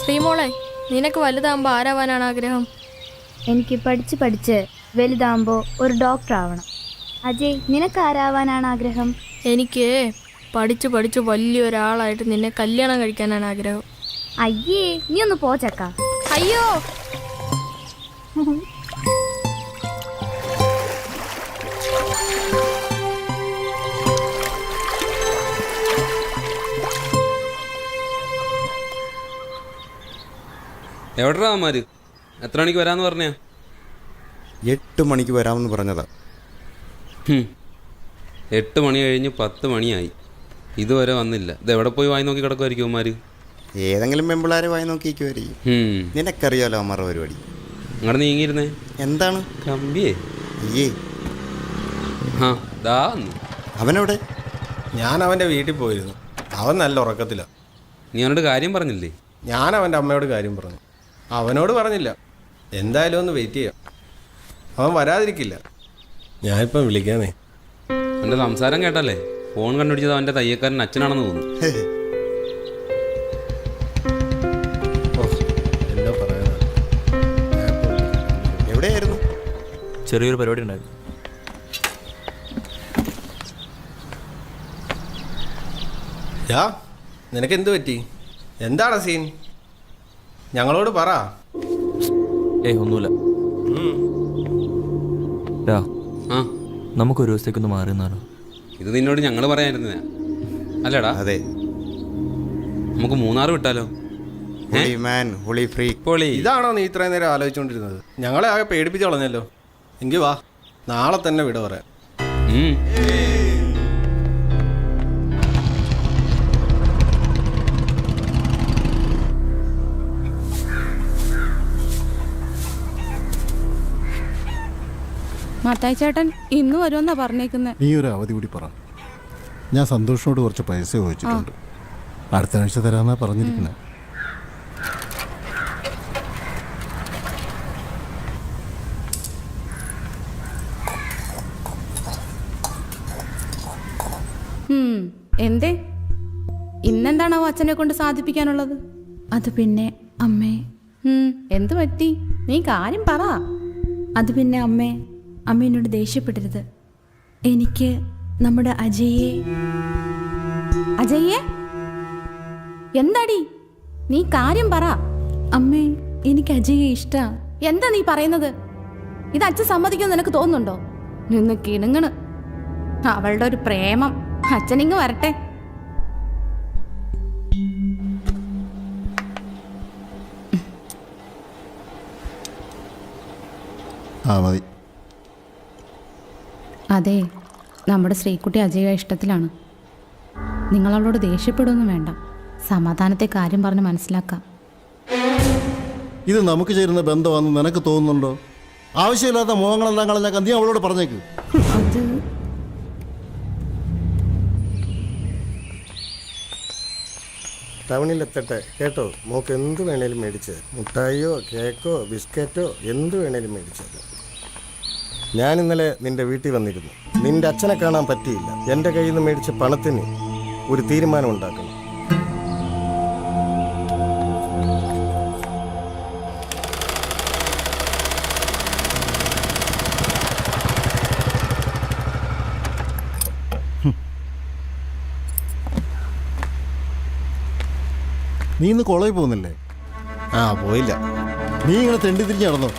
ശ്രീമോളെ, നിനക്ക് വലുതാകുമ്പോൾ ആരാവാനാണ് ആഗ്രഹം? എനിക്ക് പഠിച്ച് വലുതാകുമ്പോൾ ഒരു ഡോക്ടർ ആവണം. അജയ്, നിനക്ക് ആരാവാനാണ് ആഗ്രഹം? എനിക്ക് പഠിച്ച് വലിയൊരാളായിട്ട് നിന്നെ കല്യാണം കഴിക്കാനാണ് ആഗ്രഹം. അയ്യേ, നീ ഒന്ന് പോച്ചക്ക. അയ്യോ, എവിടെടാ അമ്മാര്? എത്ര മണിക്ക് വരാമെന്ന് പറഞ്ഞാ? 8 മണിക്ക് വരാമെന്ന് പറഞ്ഞതാ. 8 മണി കഴിഞ്ഞ് 10 മണിയായി, ഇതുവരെ വന്നില്ല. ഇത് എവിടെ പോയി വായി നോക്കി കിടക്കുമായിരിക്കും അമ്മാര്? ഏതെങ്കിലും പെമ്പിളാരെ വായി നോക്കിയിരിക്കുമായിരിക്കും. നിനക്കറിയാലോ അമ്മാരുടെ പരിപാടി. അങ്ങോട്ട് നീങ്ങിയിരുന്നേ. എന്താണ് കമ്പിയേ? അയ്യേ, ആ ദാ വന്നു. അവനെവിടെ? ഞാൻ അവൻ്റെ വീട്ടിൽ പോയിരുന്നു. അവൻ നല്ല ഉറക്കത്തിലാണ്. നീ അവനോട് കാര്യം പറഞ്ഞില്ലേ? ഞാൻ അവൻ്റെ അമ്മയോട് കാര്യം പറഞ്ഞു. അവനോട് പറഞ്ഞില്ല. എന്തായാലും ഒന്ന് വെയിറ്റ് ചെയ്യാം. അവൻ വരാതിരിക്കില്ല. ഞാനിപ്പം വിളിക്കാനേ. എൻ്റെ സംസാരം കേട്ടല്ലേ ഫോൺ കണ്ടുപിടിച്ചത് അവൻ്റെ തയ്യക്കാരൻ അച്ഛനാണെന്ന് തോന്നുന്നു. എന്താ പറയാ, എവിടെയായിരുന്നു? ചെറിയൊരു പരിപാടി ഉണ്ടായിരുന്നു. യാ, നിനക്കെന്ത് പറ്റി? എന്താണ് സീൻ? ഞങ്ങളോട് പറ. ഒന്നുമില്ല. ആ, നമുക്കൊരു ദിവസത്തേക്കൊന്ന് മാറി നിന്നാലോ? ഇത് നിന്നോട് ഞങ്ങൾ പറയാനിരുന്ന അല്ലേടാ? അതെ. നമുക്ക് മൂന്നാർ വിട്ടാലോ? Holy free. ഇതാണോ നീ ഇത്രയും നേരം ആലോചിച്ചുകൊണ്ടിരുന്നത്? ഞങ്ങളെ ആകെ പേടിപ്പിച്ച് കളഞ്ഞല്ലോ. എങ്കിൽ വാ, നാളെ തന്നെ വിട പറയാം. മത്തായി ചേട്ടൻ ഇന്ന് വരുമെന്നാ പറഞ്ഞേക്കുന്നത്. നീ ഒരു അവധി കൂടി പറ. ഞാൻ സന്തോഷത്തോട് കുറച്ച് പൈസ ചോദിച്ചിട്ടുണ്ട്. അടുത്ത ആഴ്ച തരാമെന്നാ പറഞ്ഞിരിക്കുന്നത്. എന്തേ ഇന്നെന്താണാവോ അച്ഛനെ കൊണ്ട് സാധിപ്പിക്കാനുള്ളത്? അത് പിന്നെ അമ്മേ. എന്ത് പറ്റി? നീ കാര്യം പറ. അത് പിന്നെ അമ്മ എന്നോട് ദേഷ്യപ്പെടരുത്. എനിക്ക് നമ്മുടെ അജയ്യെ എന്താടി? നീ കാര്യം പറ. അമ്മേ, എനിക്ക് അജയെ ഇഷ്ടാ. എന്താ നീ പറയുന്നത്? ഇത് അച്ഛൻ സമ്മതിക്കുമെന്ന് നിനക്ക് തോന്നുന്നുണ്ടോ? നിന്ന് കിണുങ്ങണ്. അവളുടെ ഒരു പ്രേമം. അച്ഛനിങ്ങ് വരട്ടെ. മതി. അതെ, നമ്മുടെ ശ്രീകുട്ടി അജയ ഇഷ്ടത്തിലാണ്. നിങ്ങളവളോട് ദേഷ്യപ്പെടുകയൊന്നും വേണ്ട. സമാധാനത്തെ കാര്യം പറഞ്ഞ് മനസ്സിലാക്കാം. ഇത് നമുക്ക് ചേരുന്ന ബന്ധമാണെന്ന് നിനക്ക് തോന്നുന്നുണ്ടോ? ആവശ്യമില്ലാത്ത മോഹങ്ങളെല്ലാം കളഞ്ഞാൽ നീ അവളോട് പറഞ്ഞേക്ക്. അത് ടൗണിലെത്തട്ടെ കേട്ടോ. മോക്ക് എന്ത് വേണേലും മേടിച്ച്, മുട്ടായിയോ കേക്കോ ബിസ്ക്കറ്റോ എന്ത് വേണേലും മേടിച്ചത്. ഞാൻ ഇന്നലെ നിന്റെ വീട്ടിൽ വന്നിരുന്നു. നിന്റെ അച്ഛനെ കാണാൻ പറ്റിയില്ല. എൻ്റെ കയ്യിൽ നിന്ന് മേടിച്ച പണത്തിന് ഒരു തീരുമാനം ഉണ്ടാക്കണം. നീ ഇന്ന് കോളേജിൽ പോകുന്നില്ലേ? പോയില്ല. നീ ഇങ്ങനെ തെണ്ടി തിരിഞ്ഞ് നടന്നോ?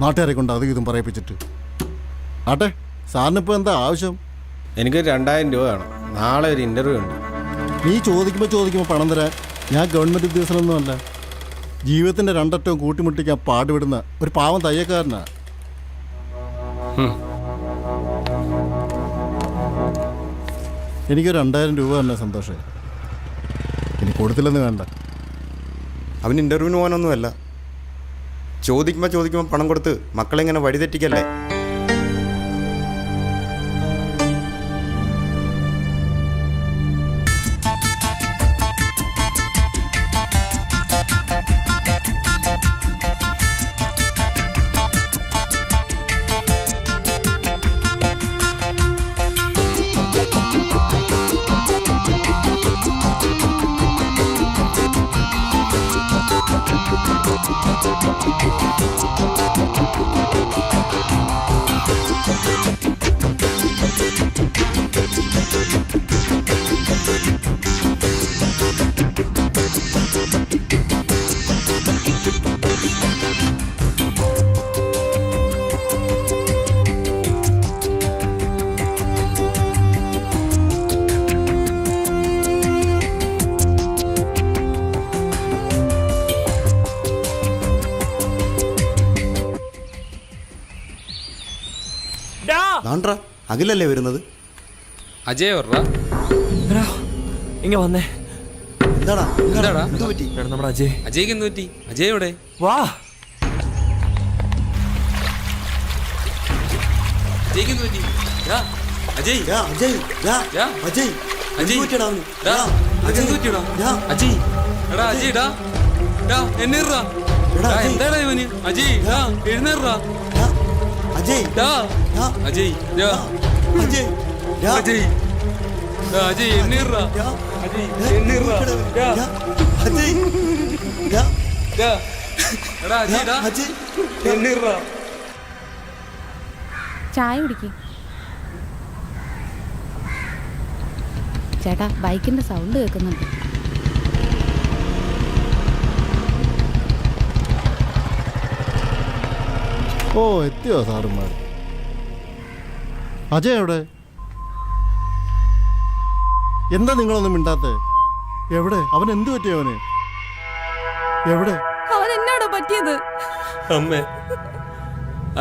നാട്ടുകാരെ കൊണ്ട് അത് ഇതും പറയിപ്പിച്ചിട്ട്. ആട്ടെ, സാറിനിപ്പോൾ എന്താ ആവശ്യം? എനിക്കൊരു 2000 രൂപ വേണം. നാളെ ഒരു ഇൻ്റർവ്യൂ ഉണ്ട്. നീ ചോദിക്കുമ്പോൾ പണം തരാൻ ഞാൻ ഗവൺമെൻറ് ഉദ്യോഗസ്ഥനൊന്നുമല്ല. ജീവിതത്തിൻ്റെ രണ്ടറ്റവും കൂട്ടിമുട്ടിക്കാൻ പാടുപെടുന്ന ഒരു പാവം തയ്യക്കാരനാ. എനിക്കൊരു 2000 രൂപ തന്നെ സന്തോഷം. ഇനി കൊടുത്തില്ലെന്ന് വേണ്ട. അവൻ ഇൻ്റർവ്യൂവിന് പോകാനൊന്നുമല്ല. ചോദിക്കുമ്പോൾ പണം കൊടുത്ത് മക്കളെങ്ങനെ വഴിതെറ്റിക്കല്ലേ. ദാണ്ട്രാ അഖിലല്ലേ വരുന്നത്? അജയ് വർറാ. ഇങ്ങ വന്നേ. എന്താടാ എന്താടാ? എന്ത് പറ്റി? എടാ നമ്മുടെ അജയ്. അജയ്ക്ക് എന്ത് പറ്റി? അജയ് എവിടെ? വാ. അജയ്ക്ക് എന്ത് പറ്റി? അജയ് യാ, അജയ് യാ, യാ. അജയ് അജയ് എന്ത് പറ്റിയെടാ അവന്? ഡാ, യാ, അജയ് എന്ത് പറ്റിയെടാ? യാ. അജയ് എടാ അജയ് ഡാ ഡാ എണ്ണീറാ. എടാ, ഡാ അജയ്. എന്താടാ ഇവന്? അജയ് ഡാ എഴുന്നേറാ. യാ, അജയ് ഡാ യാ, അജയ് ഡാ അജയ് യാ, അജയ് ഡാ അജയ് എണ്ണീറാ. യാ, അജയ് യാ, എണ്ണീറാ. ഡാ യാ, അജയ് യാ, ഡാ എടാ അജയ് ഡാ അജയ് എണ്ണീറാ. ചായ കുടിക്കും. ചേട്ടാ ബൈക്കിന്റെ സൗണ്ട് കേൾക്കുന്നുണ്ട്. ഓ എത്തിയോ സാറുമാർ? അജയ് എവിടെ? എന്താ നിങ്ങളൊന്നും മിണ്ടാത്തേ? എവിടെ? അവൻ എന്തു പറ്റിയ അവന്? എവിടെ? അവൻ എന്നാടോ പറ്റിയത്? അമ്മേ,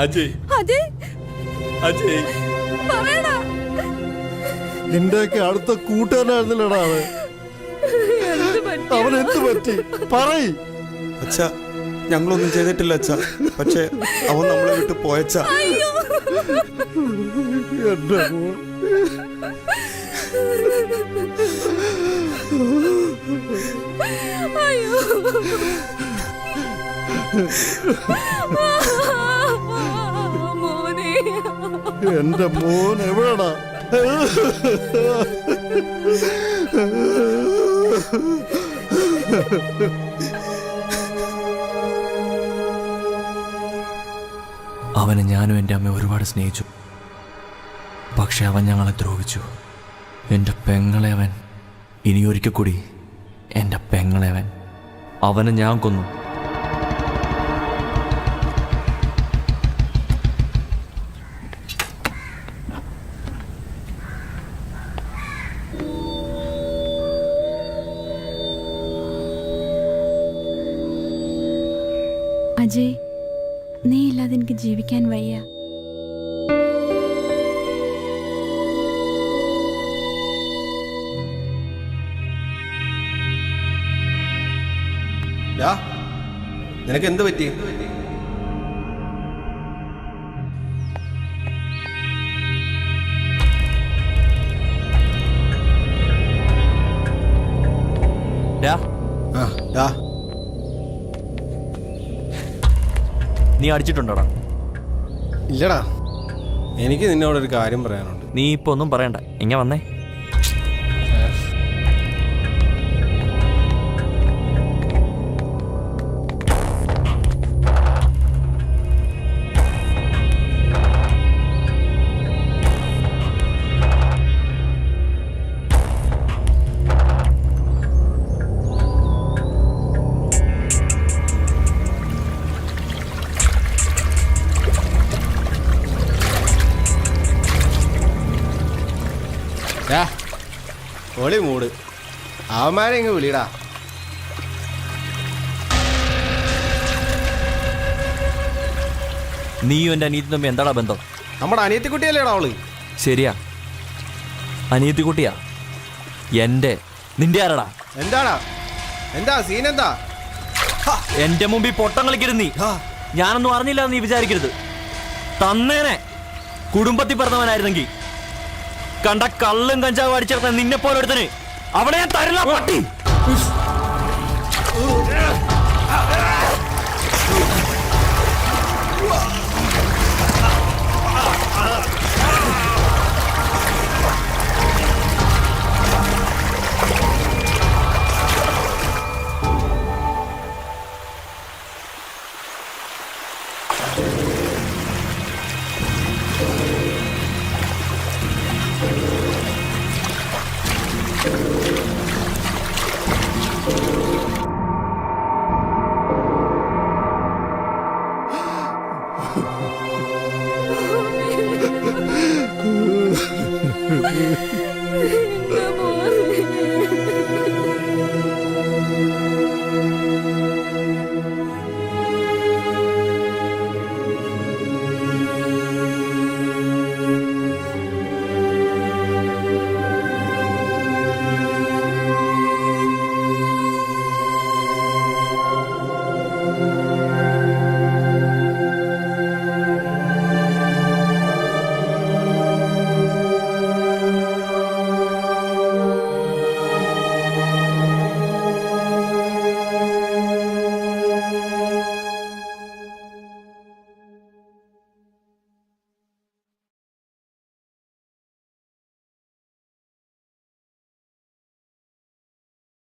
അജയ്. അജയ് അജയ്. പറയടാ. നിന്റെയൊക്കെ അടുത്ത കൂട്ടുകാരനായിരുന്നില്ലടാ അവൻ. അവൻ എന്തു പറ്റി? പറയ്. അച്ഛാ, ഞങ്ങളൊന്നും ചെയ്തിട്ടില്ല അച്ഛാ. പക്ഷേ അവൻ നമ്മളെ വിട്ട് പോയച്ചാ. എന്റെ മോൻ. എന്റെ മോൻ എവിടെടാ? അവനെ ഞാനും എൻ്റെ അമ്മ ഒരുപാട് സ്നേഹിച്ചു. പക്ഷെ അവൻ ഞങ്ങളെ ദ്രോഹിച്ചു. എൻ്റെ പെങ്ങളെ അവൻ, ഇനിയൊരിക്കൽ കൂടി എൻ്റെ പെങ്ങളെ അവനെ ഞാൻ കൊന്നു. അജയ്, നീ ഇല്ലാതെ എനിക്ക് ജീവിക്കാൻ വയ്യ. യാ, നിനക്ക് എന്ത് പറ്റി? ഡാ, ആ, യാ. നീ അടിച്ചിട്ടുണ്ടോടാ? ഇല്ലടാ, എനിക്ക് നിന്നോടൊരു കാര്യം പറയാനുണ്ട്. നീ ഇപ്പൊ ഒന്നും പറയണ്ട, ഇങ്ങ വന്നേ. ഒളി മൂട്, അവന്മാരെ ഇങ്ങ് വിളിടാ. നീയും എൻ്റെ അനിയത്തി തമ്മിൽ എന്താടാ ബന്ധം? നമ്മുടെ അനിയത്തിക്കുട്ടിയല്ലേടാ അവള്. ശരിയാ, അനിയത്തിക്കുട്ടിയാ. നിന്റെ ആരടാ? എന്താടാ, എന്താ സീൻ? എന്താ എന്റെ മുമ്പിൽ പൊട്ടം കളിക്കരുത് നീ. ഞാനൊന്നും അറിഞ്ഞില്ല നീ വിചാരിക്കരുത്. തന്നേനെ കുടുംബത്തിൽ പറഞ്ഞവനായിരുന്നെങ്കിൽ കണ്ട കള്ളും കഞ്ചാവും അടിച്ചേർത്ത നിന്നെ പോലെ ഒരുത്തന് അവിടെ ഞാൻ തരില്ല പട്ടി. ആ